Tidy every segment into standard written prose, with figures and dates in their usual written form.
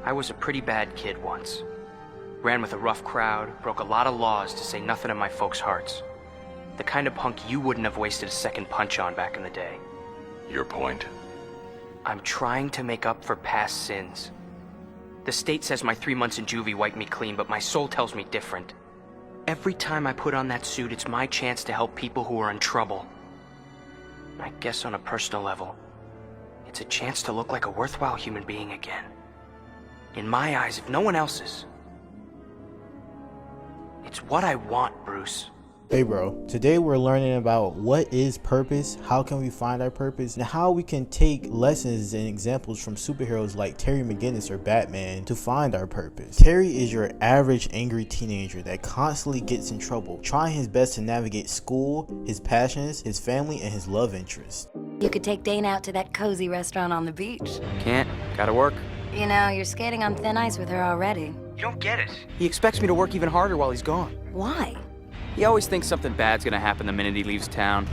I was a pretty bad kid once. Ran with a rough crowd, broke a lot of laws to say nothing of my folks' hearts. The kind of punk you wouldn't have wasted a second punch on back in the day. Your point? I'm trying to make up for past sins. The state says my 3 months in juvie wiped me clean, but my soul tells me different. Every time I put on that suit, it's my chance to help people who are in trouble. I guess on a personal level, it's a chance to look like a worthwhile human being again. In my eyes, if no one else's. It's what I want, Bruce. Hey bro, today we're learning about what is purpose, how can we find our purpose, and how we can take lessons and examples from superheroes like Terry Mcginnis or Batman to find our purpose. Terry is your average angry teenager that constantly gets in trouble, trying his best to navigate school, his passions, his family, and his love interest. You could take Dane out to that cozy restaurant on the beach. Can't. Gotta work. You know, you're skating on thin ice with her already. You don't get it. He expects me to work even harder while he's gone. Why? He always thinks something bad's gonna happen the minute he leaves town.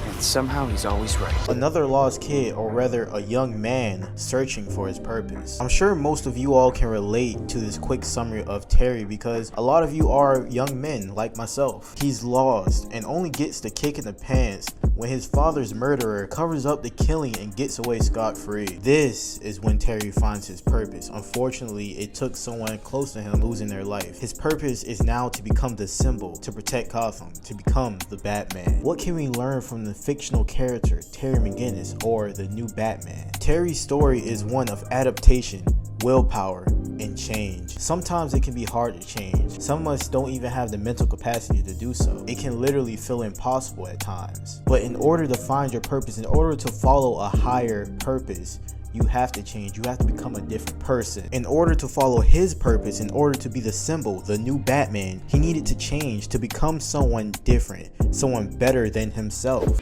And somehow he's always right. Another lost kid, or rather a young man searching for his purpose. I'm sure most of you all can relate to this quick summary of Terry because a lot of you are young men like myself. He's lost and only gets the kick in the pants when his father's murderer covers up the killing and gets away scot-free. This is when Terry finds his purpose. Unfortunately, it took someone close to him losing their life. His purpose is now to become the symbol, to protect Gotham, to become the Batman. What can we learn from the fictional character Terry Mcginnis, or the new Batman? Terry's story is one of adaptation, willpower, and change. Sometimes it can be hard to change. Some of us don't even have the mental capacity to do so. It can literally feel impossible at times. But in order to find your purpose, in order to follow a higher purpose, you have to change. You have to become a different person. In order to follow his purpose, in order to be the symbol, the new Batman, he needed to change to become someone different, someone better than himself.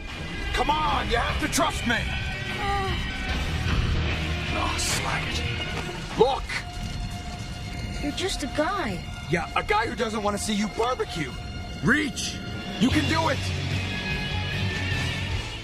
Come on, you have to trust me! Oh, slag it. Look! You're just a guy. Yeah, a guy who doesn't want to see you barbecue. Reach! You can do it!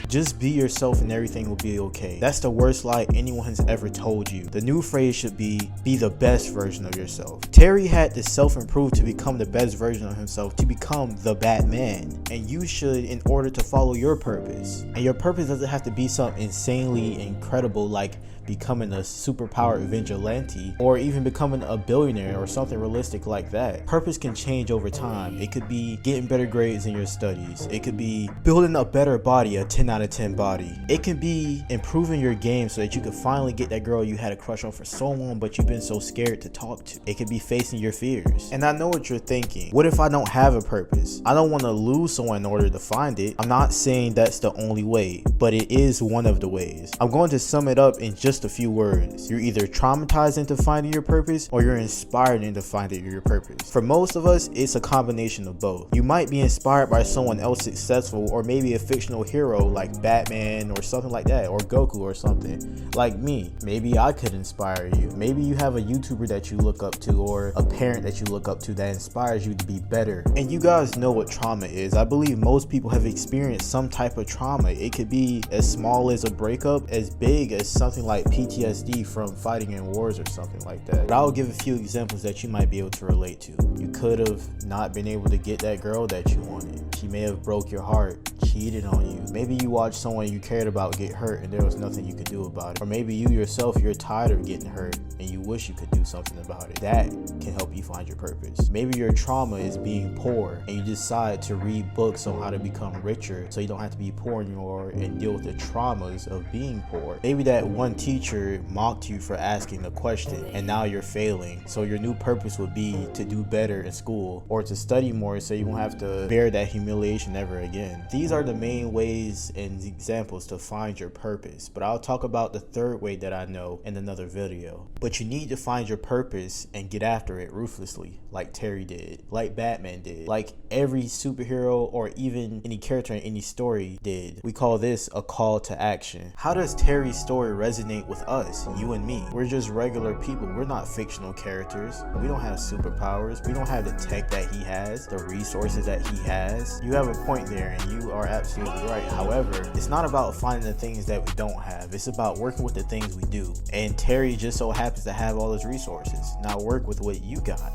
Just be yourself and everything will be okay. That's the worst lie anyone has ever told you. The new phrase should be the best version of yourself. Terry had to self-improve to become the best version of himself, to become the Batman. And you should, in order to follow your purpose. And your purpose doesn't have to be something insanely incredible like becoming a superpowered vigilante or even becoming a billionaire or something realistic like that. Purpose can change over time. It could be getting better grades in your studies. It could be building a better body, a 10 out of 10 body. It could be improving your game so that you can finally get that girl you had a crush on for so long but you've been so scared to talk to. It could be facing your fears. And I know what you're thinking. What if I don't have a purpose? I don't want to lose someone in order to find it. I'm not saying that's the only way, but it is one of the ways. I'm going to sum it up in just a few words. You're either traumatized into finding your purpose or you're inspired into finding your purpose. For most of us, it's a combination of both. You might be inspired by someone else successful or maybe a fictional hero like Batman or something like that, or Goku or something. Like me, maybe I could inspire you. Maybe you have a YouTuber that you look up to or a parent that you look up to that inspires you to be better. And you guys know what trauma is. I believe most people have experienced some type of trauma. It could be as small as a breakup, as big as something like PTSD from fighting in wars or something like that. But I'll give a few examples that you might be able to relate to. You could have not been able to get that girl that you wanted. She may have broke your heart, cheated on you. Maybe you watched someone you cared about get hurt and there was nothing you could do about it. Or maybe you yourself, you're tired of getting hurt and you wish you could do something about it. That can help you find your purpose. Maybe your trauma is being poor and you decide to read books on how to become richer so you don't have to be poor anymore and deal with the traumas of being poor. Maybe that one teacher mocked you for asking the question and now you're failing. So your new purpose would be to do better in school or to study more so you won't have to bear that humiliation ever again. These are the main ways and examples to find your purpose, but I'll talk about the third way that I know in another video. But you need to find your purpose and get after it ruthlessly, like Terry did, like Batman did, like every superhero or even any character in any story did. We call this a call to action. How does Terry's story resonate with us, you and me? We're just regular people. We're not fictional characters. We don't have superpowers. We don't have the tech that he has, the resources that he has. You have a point there, and you are absolutely right. However, it's not about finding the things that we don't have. It's about working with the things we do. And Terry just so happens to have all those resources. Now work with what you got.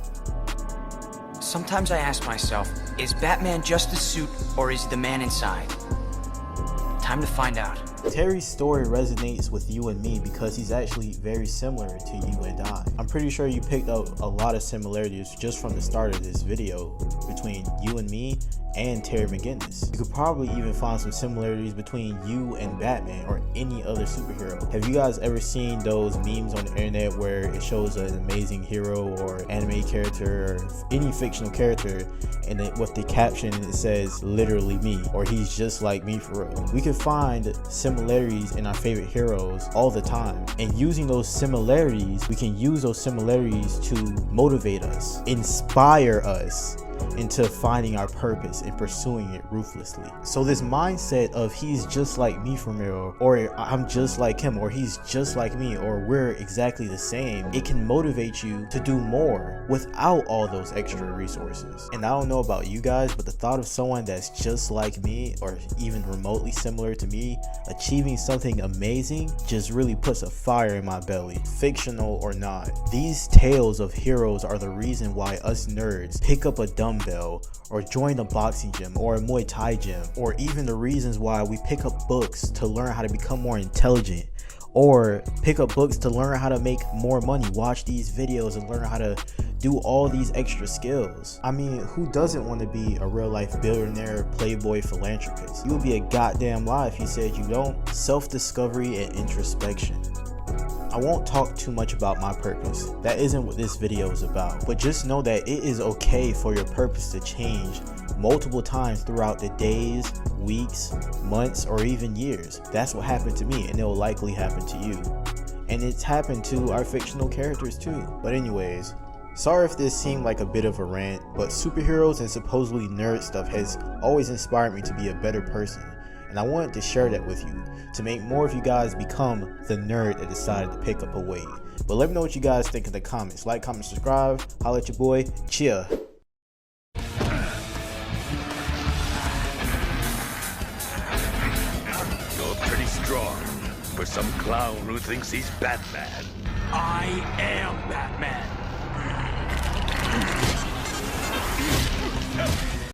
Sometimes I ask myself, is Batman just a suit or is he the man inside? Time to find out. Terry's story resonates with you and me because he's actually very similar to you and I. I'm pretty sure you picked up a lot of similarities just from the start of this video between you and me and Terry Mcginnis. You could probably even find some similarities between you and Batman or any other superhero. Have you guys ever seen those memes on the internet where it shows an amazing hero or anime character or any fictional character, and with the caption it says literally me, or he's just like me for real? We can find similarities in our favorite heroes all the time, and using those similarities, we can use those similarities to motivate us, inspire us into finding our purpose and pursuing it ruthlessly. So this mindset of he's just like me from real, or I'm just like him, or he's just like me, or we're exactly the same, it can motivate you to do more without all those extra resources. And I don't know about you guys, but the thought of someone that's just like me or even remotely similar to me achieving something amazing just really puts a fire in my belly, fictional or not. These tales of heroes are the reason why us nerds pick up a dumbbell or join a boxing gym or a Muay Thai gym, or even the reasons why we pick up books to learn how to become more intelligent, or pick up books to learn how to make more money, watch these videos and learn how to do all these extra skills. I mean, who doesn't want to be a real life billionaire, playboy, philanthropist? You would be a goddamn lie if you said you don't. Self-discovery and introspection. I won't talk too much about my purpose. That isn't what this video is about. But just know that it is okay for your purpose to change multiple times throughout the days, weeks, months, or even years. That's what happened to me, and it will likely happen to you. And it's happened to our fictional characters too. But anyways, sorry if this seemed like a bit of a rant, but superheroes and supposedly nerd stuff has always inspired me to be a better person. And I wanted to share that with you to make more of you guys become the nerd that decided to pick up a weight. But let me know what you guys think in the comments. Like, comment, subscribe. Holla at your boy. Cheer. You're pretty strong for some clown who thinks he's Batman. I am Batman.